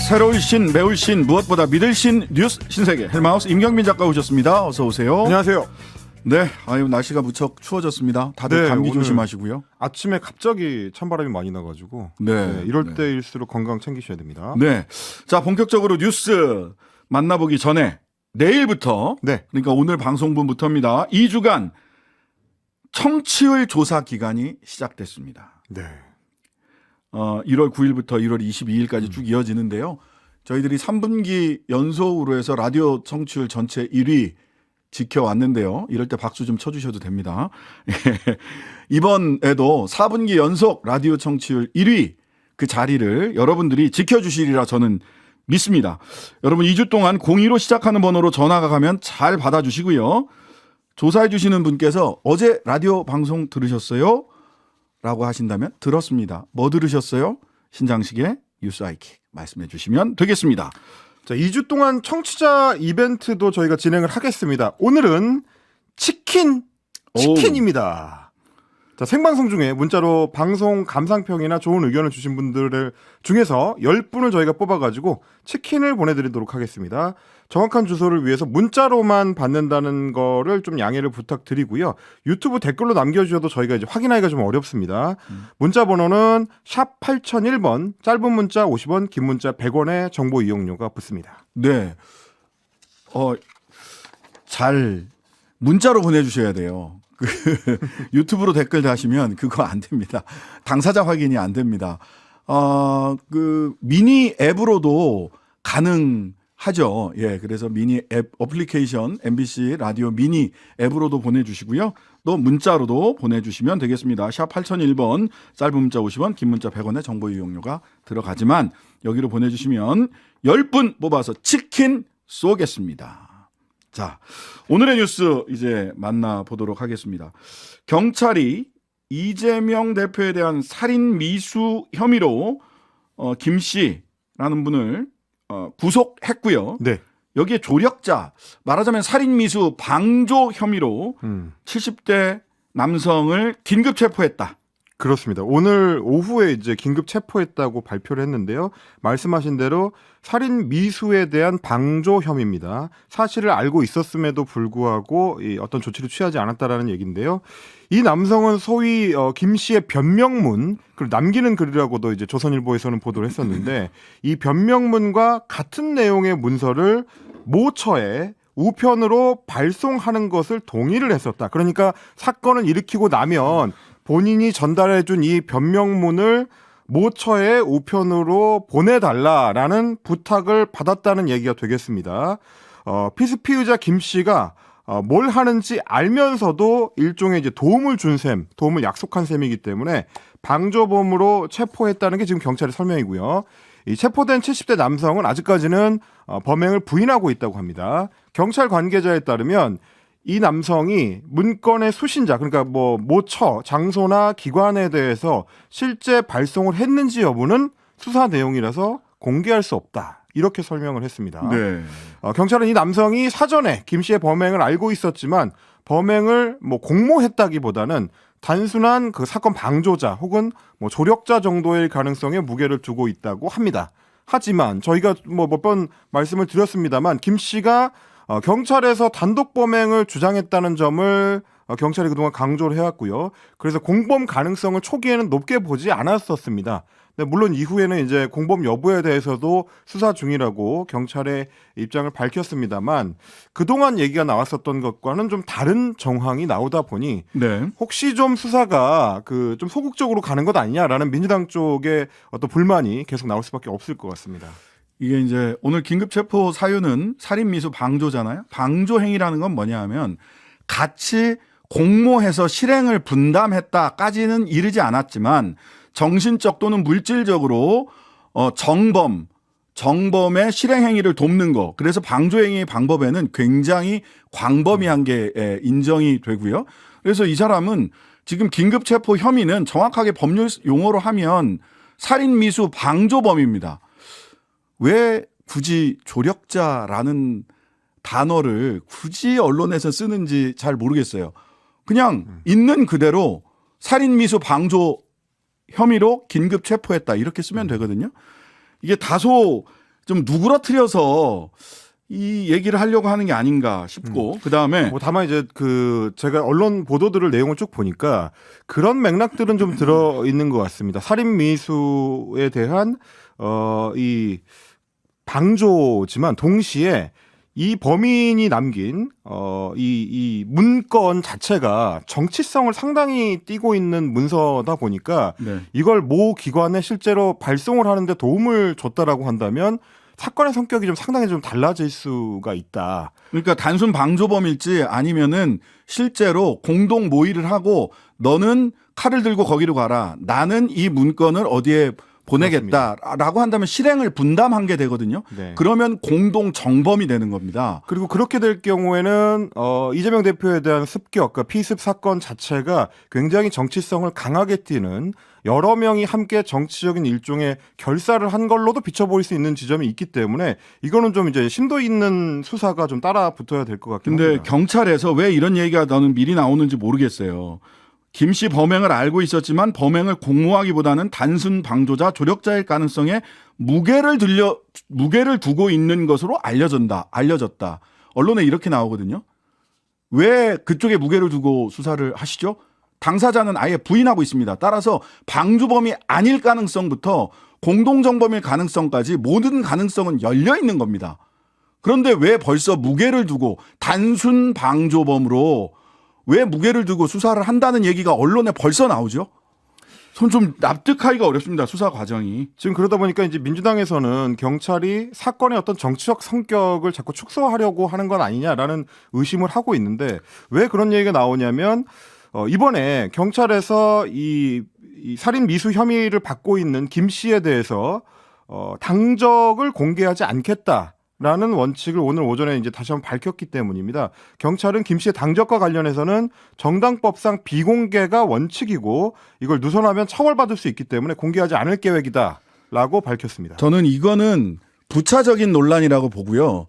새로울 신, 매울 신, 무엇보다 믿을 신, 뉴스 신세계 헬마우스 임경민 작가 오셨습니다. 어서 오세요. 안녕하세요. 네, 아유 날씨가 무척 추워졌습니다. 다들 네, 감기 오늘 조심하시고요. 아침에 갑자기 찬바람이 많이 나가지고 네, 이럴 네. 때일수록 건강 챙기셔야 됩니다. 네, 자 본격적으로 뉴스 만나보기 전에 내일부터, 네. 그러니까 오늘 방송분부터입니다. 2주간 청취율 조사 기간이 시작됐습니다. 네. 1월 9일부터 1월 22일까지 쭉 이어지는데요. 저희들이 3분기 연속으로 해서 라디오 청취율 전체 1위 지켜왔는데요. 이럴 때 박수 좀 쳐주셔도 됩니다. 이번에도 4분기 연속 라디오 청취율 1위 그 자리를 여러분들이 지켜주시리라 저는 믿습니다. 여러분 2주 동안 02로 시작하는 번호로 전화가 가면 잘 받아주시고요. 조사해 주시는 분께서 어제 라디오 방송 들으셨어요? 라고 하신다면 들었습니다. 뭐 들으셨어요? 신장식의 뉴스 아이킥 말씀해 주시면 되겠습니다. 자, 2주 동안 청취자 이벤트도 저희가 진행을 하겠습니다. 오늘은 치킨입니다. 자, 생방송 중에 문자로 방송 감상평이나 좋은 의견을 주신 분들 중에서 10분을 저희가 뽑아가지고 치킨을 보내드리도록 하겠습니다. 정확한 주소를 위해서 문자로만 받는다는 거를 좀 양해를 부탁드리고요. 유튜브 댓글로 남겨주셔도 저희가 이제 확인하기가 좀 어렵습니다. 문자 번호는 샵 8001번, 짧은 문자 50원, 긴 문자 100원의 정보 이용료가 붙습니다. 네. 잘 문자로 보내주셔야 돼요. 유튜브로 댓글 다시면 그거 안 됩니다. 당사자 확인이 안 됩니다. 미니 앱으로도 가능하죠. 예, 그래서 미니 앱 어플리케이션 MBC 라디오 미니 앱으로도 보내주시고요. 또 문자로도 보내주시면 되겠습니다. 샵 8001번, 짧은 문자 50원, 긴 문자 100원의 정보 이용료가 들어가지만 여기로 보내주시면 10분 뽑아서 치킨 쏘겠습니다. 자, 오늘의 뉴스 이제 만나보도록 하겠습니다. 경찰이 이재명 대표에 대한 살인 미수 혐의로 김 씨라는 분을 구속했고요. 네. 여기에 조력자, 말하자면 살인 미수 방조 혐의로 70대 남성을 긴급 체포했다. 그렇습니다. 오늘 오후에 이제 긴급 체포했다고 발표를 했는데요. 말씀하신 대로 살인 미수에 대한 방조 혐의입니다. 사실을 알고 있었음에도 불구하고 어떤 조치를 취하지 않았다라는 얘기인데요. 이 남성은 소위 김 씨의 변명문, 그리고 남기는 글이라고도 이제 조선일보에서는 보도를 했었는데 이 변명문과 같은 내용의 문서를 모처에 우편으로 발송하는 것을 동의를 했었다. 그러니까 사건을 일으키고 나면 본인이 전달해준 이 변명문을 모처에 우편으로 보내달라라는 부탁을 받았다는 얘기가 되겠습니다. 피의자 김 씨가 뭘 하는지 알면서도 일종의 이제 도움을 약속한 셈이기 때문에 방조범으로 체포했다는 게 지금 경찰의 설명이고요. 이 체포된 70대 남성은 아직까지는 범행을 부인하고 있다고 합니다. 경찰 관계자에 따르면 이 남성이 문건의 수신자, 그러니까 모처, 장소나 기관에 대해서 실제 발송을 했는지 여부는 수사 내용이라서 공개할 수 없다. 이렇게 설명을 했습니다. 네. 경찰은 이 남성이 사전에 김 씨의 범행을 알고 있었지만 범행을 공모했다기보다는 단순한 그 사건 방조자 혹은 조력자 정도의 가능성에 무게를 두고 있다고 합니다. 하지만 저희가 몇 번 말씀을 드렸습니다만 김 씨가 경찰에서 단독 범행을 주장했다는 점을 경찰이 그동안 강조를 해왔고요. 그래서 공범 가능성을 초기에는 높게 보지 않았었습니다. 근데 물론 이후에는 이제 공범 여부에 대해서도 수사 중이라고 경찰의 입장을 밝혔습니다만 그동안 얘기가 나왔었던 것과는 좀 다른 정황이 나오다 보니 네. 혹시 좀 수사가 좀 소극적으로 가는 것 아니냐라는 민주당 쪽의 어떤 불만이 계속 나올 수밖에 없을 것 같습니다. 이게 이제 오늘 긴급 체포 사유는 살인 미수 방조잖아요. 방조 행위라는 건 뭐냐 하면 같이 공모해서 실행을 분담했다까지는 이르지 않았지만 정신적 또는 물질적으로 정범의 실행 행위를 돕는 거. 그래서 방조 행위의 방법에는 굉장히 광범위한 게 인정이 되고요. 그래서 이 사람은 지금 긴급 체포 혐의는 정확하게 법률 용어로 하면 살인 미수 방조범입니다. 왜 굳이 조력자라는 단어를 굳이 언론에서 쓰는지 잘 모르겠어요. 그냥 있는 그대로 살인 미수 방조 혐의로 긴급 체포했다 이렇게 쓰면 되거든요. 이게 다소 좀 누그러뜨려서 이 얘기를 하려고 하는 게 아닌가 싶고 그다음에 뭐 다만 이제 그 제가 언론 보도들을 내용을 쭉 보니까 그런 맥락들은 좀 들어 있는 것 같습니다. 살인 미수에 대한 이 방조지만 동시에 이 범인이 남긴 이 문건 자체가 정치성을 상당히 띠고 있는 문서다 보니까 네. 이걸 모 기관에 실제로 발송을 하는데 도움을 줬다라고 한다면 사건의 성격이 좀 상당히 좀 달라질 수가 있다. 그러니까 단순 방조범일지 아니면은 실제로 공동 모의를 하고 너는 칼을 들고 거기로 가라. 나는 이 문건을 어디에 보내겠다라고 한다면 실행을 분담한 게 되거든요. 네. 그러면 공동 정범이 되는 겁니다. 그리고 그렇게 될 경우에는 이재명 대표에 대한 습격, 그러니까 피습 사건 자체가 굉장히 정치성을 강하게 띠는 여러 명이 함께 정치적인 일종의 결사를 한 걸로도 비춰보일 수 있는 지점이 있기 때문에 이거는 좀 이제 심도 있는 수사가 좀 따라 붙어야 될 것 같긴 근데 합니다. 경찰에서 왜 이런 얘기가 나는 미리 나오는지 모르겠어요. 김 씨 범행을 알고 있었지만 범행을 공모하기보다는 단순 방조자, 조력자일 가능성에 무게를 두고 있는 것으로 알려졌다. 언론에 이렇게 나오거든요. 왜 그쪽에 무게를 두고 수사를 하시죠? 당사자는 아예 부인하고 있습니다. 따라서 방주범이 아닐 가능성부터 공동정범일 가능성까지 모든 가능성은 열려 있는 겁니다. 그런데 왜 벌써 무게를 두고 단순 방조범으로 왜 무게를 두고 수사를 한다는 얘기가 언론에 벌써 나오죠? 전 좀 납득하기가 어렵습니다. 수사 과정이. 지금 그러다 보니까 이제 민주당에서는 경찰이 사건의 어떤 정치적 성격을 자꾸 축소하려고 하는 건 아니냐라는 의심을 하고 있는데 왜 그런 얘기가 나오냐면 이번에 경찰에서 이 살인 미수 혐의를 받고 있는 김 씨에 대해서 당적을 공개하지 않겠다라는 원칙을 오늘 오전에 이제 다시 한번 밝혔기 때문입니다. 경찰은 김 씨의 당적과 관련해서는 정당법상 비공개가 원칙이고 이걸 누설하면 처벌받을 수 있기 때문에 공개하지 않을 계획이다라고 밝혔습니다. 저는 이거는 부차적인 논란이라고 보고요.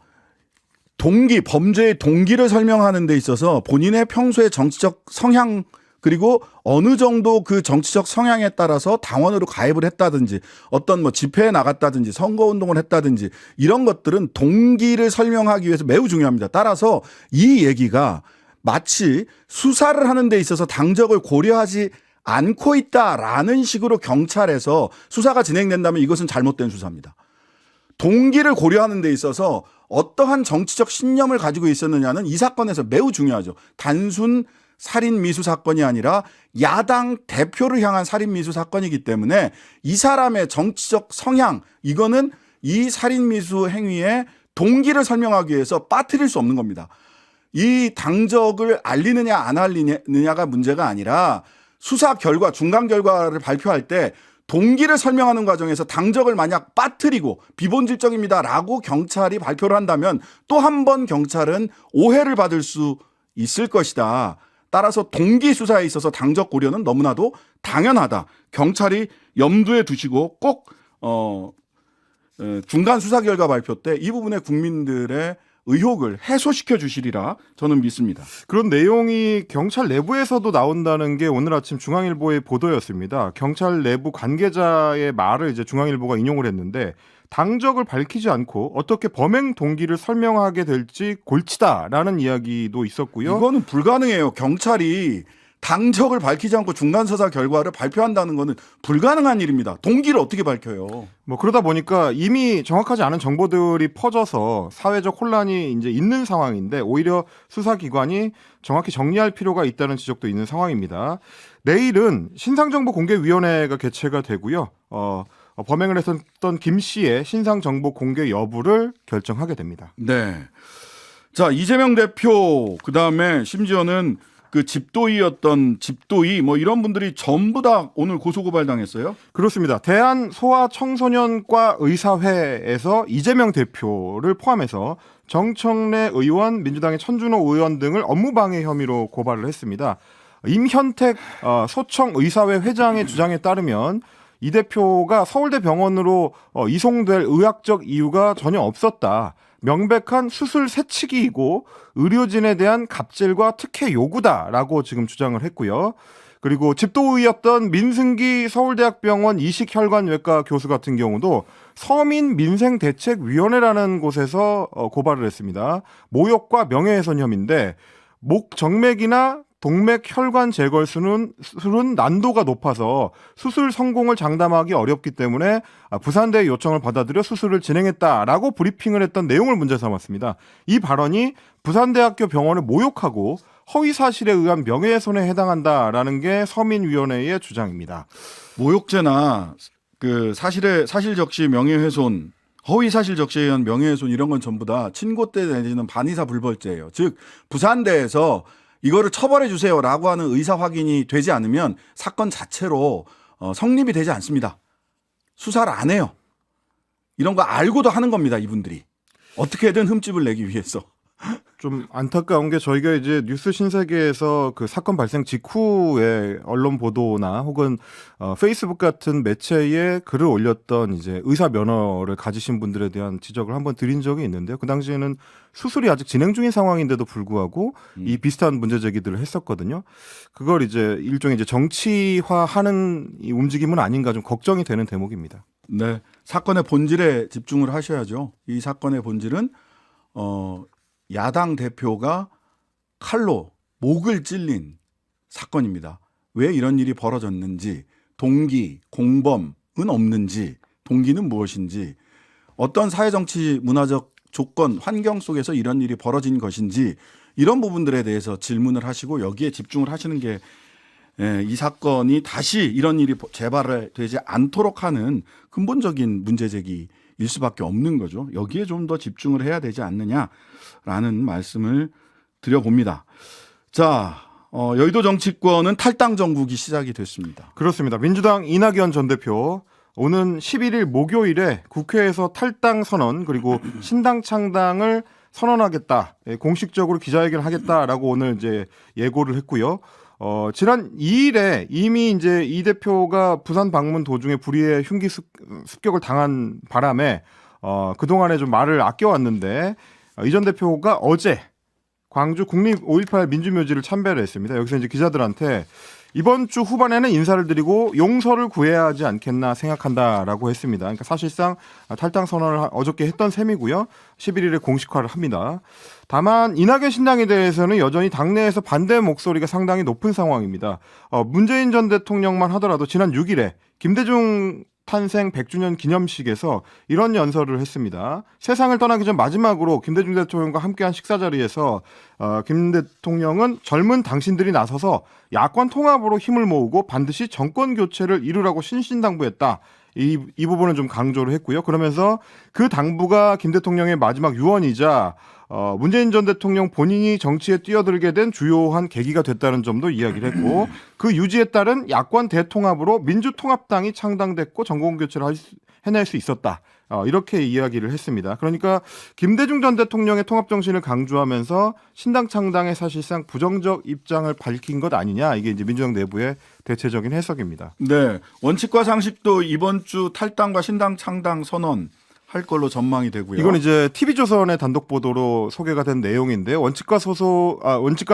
범죄의 동기를 설명하는 데 있어서 본인의 평소의 정치적 성향 그리고 어느 정도 그 정치적 성향에 따라서 당원으로 가입을 했다든지 어떤 뭐 집회에 나갔다든지 선거운동을 했다든지 이런 것들은 동기를 설명하기 위해서 매우 중요합니다. 따라서 이 얘기가 마치 수사를 하는 데 있어서 당적을 고려하지 않고 있다라는 식으로 경찰에서 수사가 진행된다면 이것은 잘못된 수사입니다. 동기를 고려하는 데 있어서 어떠한 정치적 신념을 가지고 있었느냐는 이 사건에서 매우 중요하죠. 단순 살인 미수 사건이 아니라 야당 대표를 향한 살인 미수 사건이기 때문에 이 사람의 정치적 성향 이거는 이 살인 미수 행위의 동기를 설명하기 위해서 빠뜨릴 수 없는 겁니다. 이 당적을 알리느냐 안 알리느냐가 문제가 아니라 수사 결과 중간 결과를 발표할 때 동기를 설명하는 과정에서 당적을 만약 빠뜨리고 비본질적입니다라고 경찰이 발표를 한다면 또 한 번 경찰은 오해를 받을 수 있을 것이다. 따라서 동기 수사에 있어서 당적 고려는 너무나도 당연하다. 경찰이 염두에 두시고 꼭 중간 수사 결과 발표 때 이 부분에 국민들의 의혹을 해소시켜 주시리라 저는 믿습니다. 그런 내용이 경찰 내부에서도 나온다는 게 오늘 아침 중앙일보의 보도였습니다. 경찰 내부 관계자의 말을 이제 중앙일보가 인용을 했는데 당적을 밝히지 않고 어떻게 범행 동기를 설명하게 될지 골치다라는 이야기도 있었고요. 이거는 불가능해요. 경찰이 당적을 밝히지 않고 중간 수사 결과를 발표한다는 거는 불가능한 일입니다. 동기를 어떻게 밝혀요? 뭐 그러다 보니까 이미 정확하지 않은 정보들이 퍼져서 사회적 혼란이 이제 있는 상황인데 오히려 수사기관이 정확히 정리할 필요가 있다는 지적도 있는 상황입니다. 내일은 신상정보공개위원회가 개최가 되고요. 범행을 했었던 김 씨의 신상정보 공개 여부를 결정하게 됩니다. 네. 자, 이재명 대표 그다음에 심지어는 그 집도이 뭐 이런 분들이 전부 다 오늘 고소고발 당했어요? 그렇습니다. 대한소아청소년과 의사회에서 이재명 대표를 포함해서 정청래 의원, 민주당의 천준호 의원 등을 업무방해 혐의로 고발을 했습니다. 임현택 소청의사회 회장의 주장에 따르면 이 대표가 서울대병원으로 이송될 의학적 이유가 전혀 없었다. 명백한 수술 새치기이고 의료진에 대한 갑질과 특혜 요구다라고 지금 주장을 했고요. 그리고 집도의였던 민승기 서울대학병원 이식혈관외과 교수 같은 경우도 서민민생대책위원회라는 곳에서 고발을 했습니다. 모욕과 명예훼손 혐의인데 목 정맥이나 동맥 혈관 제거술은 난도가 높아서 수술 성공을 장담하기 어렵기 때문에 부산대의 요청을 받아들여 수술을 진행했다라고 브리핑을 했던 내용을 문제 삼았습니다. 이 발언이 부산대학교 병원을 모욕하고 허위 사실에 의한 명예훼손에 해당한다라는 게 서민위원회의 주장입니다. 모욕죄나 그 사실 적시 명예훼손, 허위 사실 적시에 의한 명예훼손 이런 건 전부 다 친고죄 내지는 반의사 불벌죄예요. 즉 부산대에서 이거를 처벌해 주세요라고 하는 의사 확인이 되지 않으면 사건 자체로 성립이 되지 않습니다. 수사를 안 해요. 이런 거 알고도 하는 겁니다, 이분들이. 어떻게든 흠집을 내기 위해서. 좀 안타까운 게 저희가 이제 뉴스 신세계에서 그 사건 발생 직후에 언론 보도나 혹은 페이스북 같은 매체에 글을 올렸던 이제 의사 면허를 가지신 분들에 대한 지적을 한번 드린 적이 있는데요. 그 당시에는 수술이 아직 진행 중인 상황인데도 불구하고 이 비슷한 문제 제기들을 했었거든요. 그걸 이제 일종의 이제 정치화하는 이 움직임은 아닌가 좀 걱정이 되는 대목입니다. 네, 사건의 본질에 집중을 하셔야죠. 이 사건의 본질은 야당 대표가 칼로 목을 찔린 사건입니다. 왜 이런 일이 벌어졌는지, 동기, 공범은 없는지, 동기는 무엇인지, 어떤 사회정치 문화적 조건, 환경 속에서 이런 일이 벌어진 것인지 이런 부분들에 대해서 질문을 하시고 여기에 집중을 하시는 게 이 사건이 다시 이런 일이 재발되지 않도록 하는 근본적인 문제 제기일 수밖에 없는 거죠. 여기에 좀 더 집중을 해야 되지 않느냐라는 말씀을 드려봅니다. 자, 여의도 정치권은 탈당 정국이 시작이 됐습니다. 그렇습니다. 민주당 이낙연 전 대표 오는 11일 목요일에 국회에서 탈당 선언 그리고 신당 창당을 선언하겠다. 공식적으로 기자회견을 하겠다라고 오늘 이제 예고를 했고요. 지난 2일에 이미 이제 이 대표가 부산 방문 도중에 불의의 흉기 습격을 당한 바람에 그동안에 좀 말을 아껴왔는데 이 전 대표가 어제 광주 국립 5.18 민주묘지를 참배를 했습니다. 여기서 이제 기자들한테 이번 주 후반에는 인사를 드리고 용서를 구해야 하지 않겠나 생각한다라고 했습니다. 그러니까 사실상 탈당 선언을 어저께 했던 셈이고요. 11일에 공식화를 합니다. 다만 이낙연 신당에 대해서는 여전히 당내에서 반대 목소리가 상당히 높은 상황입니다. 문재인 전 대통령만 하더라도 지난 6일에 김대중 탄생 100주년 기념식에서 이런 연설을 했습니다. 세상을 떠나기 전 마지막으로 김대중 대통령과 함께한 식사 자리에서 김 대통령은 젊은 당신들이 나서서 야권 통합으로 힘을 모으고 반드시 정권 교체를 이루라고 신신당부했다. 이 부분을 좀 강조를 했고요. 그러면서 그 당부가 김 대통령의 마지막 유언이자 문재인 전 대통령 본인이 정치에 뛰어들게 된 주요한 계기가 됐다는 점도 이야기를 했고 그 유지에 따른 야권 대통합으로 민주통합당이 창당됐고 정권교체를 해낼 수 있었다. 이렇게 이야기를 했습니다. 그러니까 김대중 전 대통령의 통합정신을 강조하면서 신당 창당에 사실상 부정적 입장을 밝힌 것 아니냐. 이게 이제 민주당 내부의 대체적인 해석입니다. 네, 원칙과 상식도 이번 주 탈당과 신당 창당 선언 할 걸로 전망이 되고요. 이건 이제 TV조선의 단독 보도로 소개가 된 내용인데 원칙과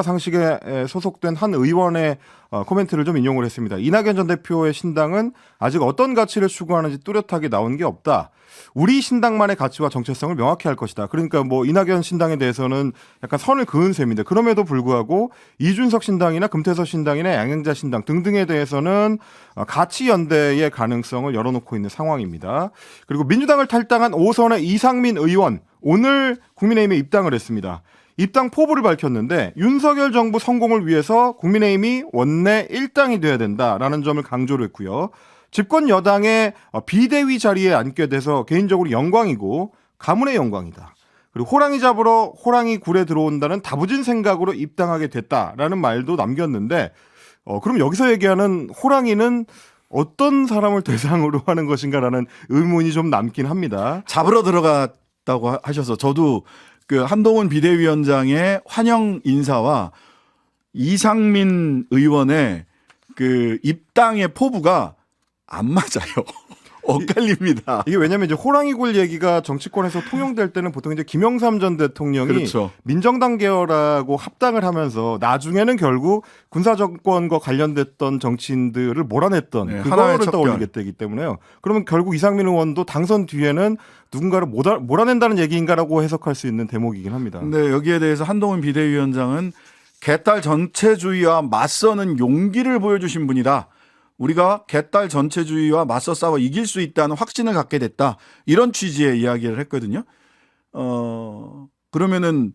상식에 소속된 한 의원의 코멘트를 좀 인용을 했습니다. 이낙연 전 대표의 신당은 아직 어떤 가치를 추구하는지 뚜렷하게 나온 게 없다. 우리 신당만의 가치와 정체성을 명확히 할 것이다. 그러니까 뭐 이낙연 신당에 대해서는 약간 선을 그은 셈인데 그럼에도 불구하고 이준석 신당이나 금태섭 신당이나 양행자 신당 등등에 대해서는 가치 연대의 가능성을 열어놓고 있는 상황입니다. 그리고 민주당을 탈당한 5선의 이상민 의원 오늘 국민의힘에 입당을 했습니다. 입당 포부를 밝혔는데 윤석열 정부 성공을 위해서 국민의힘이 원내 1당이 돼야 된다라는 점을 강조를 했고요. 집권 여당의 비대위 자리에 앉게 돼서 개인적으로 영광이고 가문의 영광이다. 그리고 호랑이 잡으러 호랑이 굴에 들어온다는 다부진 생각으로 입당하게 됐다라는 말도 남겼는데 그럼 여기서 얘기하는 호랑이는 어떤 사람을 대상으로 하는 것인가라는 의문이 좀 남긴 합니다. 잡으러 들어갔다고 하셔서 저도 그 한동훈 비대위원장의 환영 인사와 이상민 의원의 그 입당의 포부가 안 맞아요. 엇갈립니다. 이게 왜냐면 이제 호랑이굴 얘기가 정치권에서 통용될 때는 보통 이제 김영삼 전 대통령이 그렇죠. 민정당 계열하고 합당을 하면서 나중에는 결국 군사 정권과 관련됐던 정치인들을 몰아냈던 네, 하나의 그거를 척결. 떠올리겠다기 때문에요. 그러면 결국 이상민 의원도 당선 뒤에는 누군가를 몰아낸다는 얘기인가라고 해석할 수 있는 대목이긴 합니다. 근데 여기에 대해서 한동훈 비대위원장은 개딸 전체주의와 맞서는 용기를 보여주신 분이다. 우리가 개딸 전체주의와 맞서 싸워 이길 수 있다는 확신을 갖게 됐다. 이런 취지의 이야기를 했거든요. 그러면은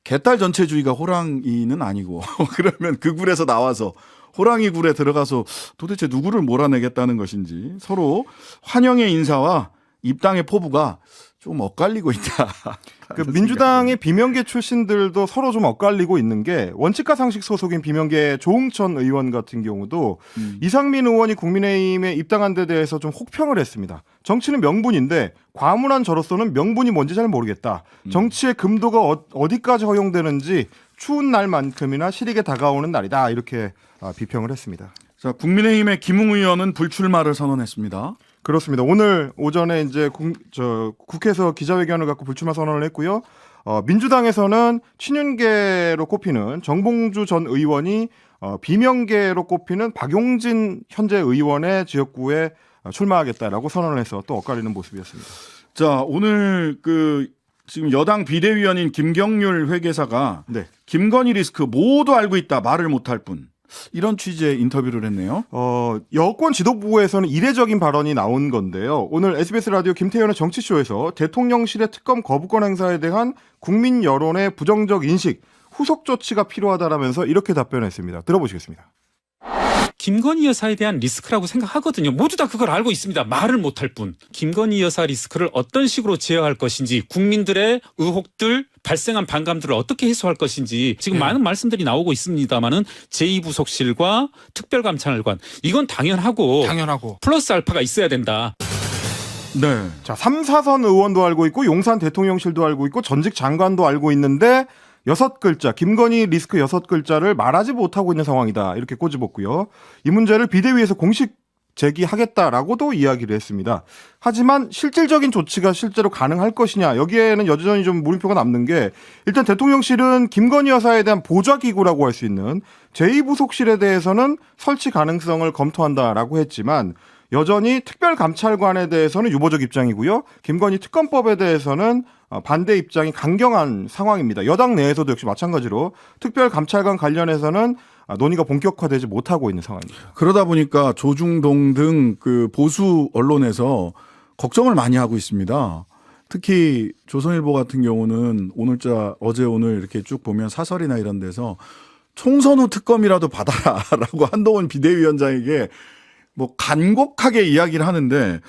개딸 전체주의가 호랑이는 아니고 그러면 그 굴에서 나와서 호랑이 굴에 들어가서 도대체 누구를 몰아내겠다는 것인지 서로 환영의 인사와 입당의 포부가 좀 엇갈리고 있다. 그 민주당의 비명계 출신들도 서로 좀 엇갈리고 있는 게 원칙과 상식 소속인 비명계 조응천 의원 같은 경우도 이상민 의원이 국민의힘에 입당한 데 대해서 좀 혹평을 했습니다. 정치는 명분인데 과문한 저로서는 명분이 뭔지 잘 모르겠다. 정치의 금도가 어디까지 허용되는지 추운 날만큼이나 시리게 다가오는 날이다. 이렇게 비평을 했습니다. 자, 국민의힘의 김웅 의원은 불출마를 선언했습니다. 그렇습니다. 오늘 오전에 이제 국회에서 기자회견을 갖고 불출마 선언을 했고요. 민주당에서는 친윤계로 꼽히는 정봉주 전 의원이 비명계로 꼽히는 박용진 현재 의원의 지역구에 출마하겠다라고 선언을 해서 또 엇갈리는 모습이었습니다. 자, 오늘 지금 여당 비대위원인 김경률 회계사가 네. 김건희 리스크 모두 알고 있다. 말을 못할 뿐. 이런 취지의 인터뷰를 했네요. 여권 지도부에서는 이례적인 발언이 나온 건데요. 오늘 SBS 라디오 김태현의 정치쇼에서 대통령실의 특검 거부권 행사에 대한 국민 여론의 부정적 인식, 후속 조치가 필요하다라면서 이렇게 답변했습니다. 들어보시겠습니다. 김건희 여사에 대한 리스크라고 생각하거든요. 모두 다 그걸 알고 있습니다. 말을 못할 뿐. 김건희 여사 리스크를 어떤 식으로 제어할 것인지, 국민들의 의혹들, 발생한 반감들을 어떻게 해소할 것인지 지금 많은 말씀들이 나오고 있습니다만은 제2부속실과 특별감찰관 이건 당연하고 플러스 알파가 있어야 된다. 네. 자, 3, 4선 의원도 알고 있고 용산 대통령실도 알고 있고 전직 장관도 알고 있는데 6글자, 김건희 리스크 6글자를 말하지 못하고 있는 상황이다. 이렇게 꼬집었고요. 이 문제를 비대위에서 공식 제기하겠다라고도 이야기를 했습니다. 하지만 실질적인 조치가 실제로 가능할 것이냐, 여기에는 여전히 좀 물음표가 남는 게, 일단 대통령실은 김건희 여사에 대한 보좌기구라고 할 수 있는 제2부속실에 대해서는 설치 가능성을 검토한다라고 했지만 여전히 특별감찰관에 대해서는 유보적 입장이고요. 김건희 특검법에 대해서는 반대 입장이 강경한 상황입니다. 여당 내에서도 역시 마찬가지로 특별감찰관 관련해서는 논의가 본격화되지 못하고 있는 상황입니다. 그러다 보니까 조중동 등 보수 언론에서 걱정을 많이 하고 있습니다. 특히 조선일보 같은 경우는 어제 오늘 이렇게 쭉 보면 사설이나 이런 데서 총선 후 특검이라도 받아라라고 한동훈 비대위원장에게 뭐 간곡하게 이야기를 하는데,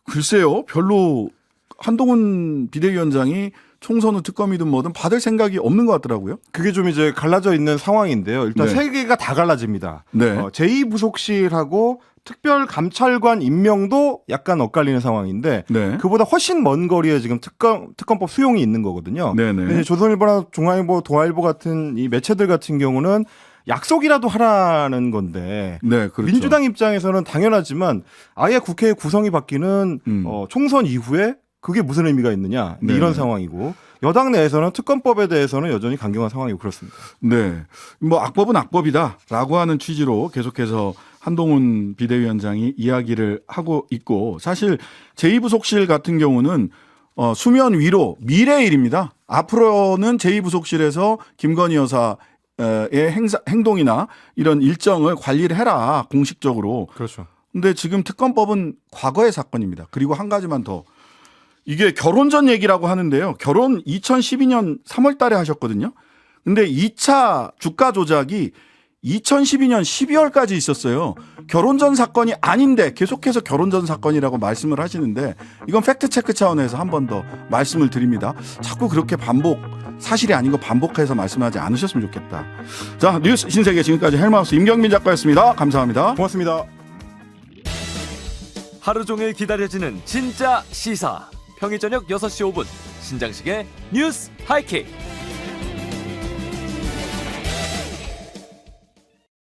글쎄요, 별로 한동훈 비대위원장이 총선 후 특검이든 뭐든 받을 생각이 없는 것 같더라고요. 그게 좀 이제 갈라져 있는 상황인데요. 일단 네. 세 개가 다 갈라집니다. 네. 제2부속실하고 특별감찰관 임명도 약간 엇갈리는 상황인데, 네. 그보다 훨씬 먼 거리에 지금 특검법 수용이 있는 거거든요. 네네. 근데 조선일보나 중앙일보, 동아일보 같은 이 매체들 같은 경우는 약속이라도 하라는 건데, 네, 그렇죠. 민주당 입장에서는 당연하지만 아예 국회 구성이 바뀌는 총선 이후에 그게 무슨 의미가 있느냐, 네. 이런 상황이고, 여당 내에서는 특검법에 대해서는 여전히 강경한 상황이고 그렇습니다. 네. 뭐 악법은 악법이다라고 하는 취지로 계속해서 한동훈 비대위원장이 이야기를 하고 있고, 사실 제2부속실 같은 경우는 수면 위로 미래의 일입니다. 앞으로는 제2부속실에서 김건희 여사의 행동이나 이런 일정을 관리를 해라, 공식적으로. 그렇죠. 근데 지금 특검법은 과거의 사건입니다. 그리고 한 가지만 더. 이게 결혼 전 얘기라고 하는데요. 결혼 2012년 3월 달에 하셨거든요. 근데 2차 주가 조작이 2012년 12월까지 있었어요. 결혼 전 사건이 아닌데 계속해서 결혼 전 사건이라고 말씀을 하시는데, 이건 팩트 체크 차원에서 한 번 더 말씀을 드립니다. 자꾸 그렇게 사실이 아닌 거 반복해서 말씀하지 않으셨으면 좋겠다. 자, 뉴스 신세계 지금까지 헬마우스 임경민 작가였습니다. 감사합니다. 고맙습니다. 하루 종일 기다려지는 진짜 시사. 평일 저녁 6시 5분 신장식의 뉴스 하이킥.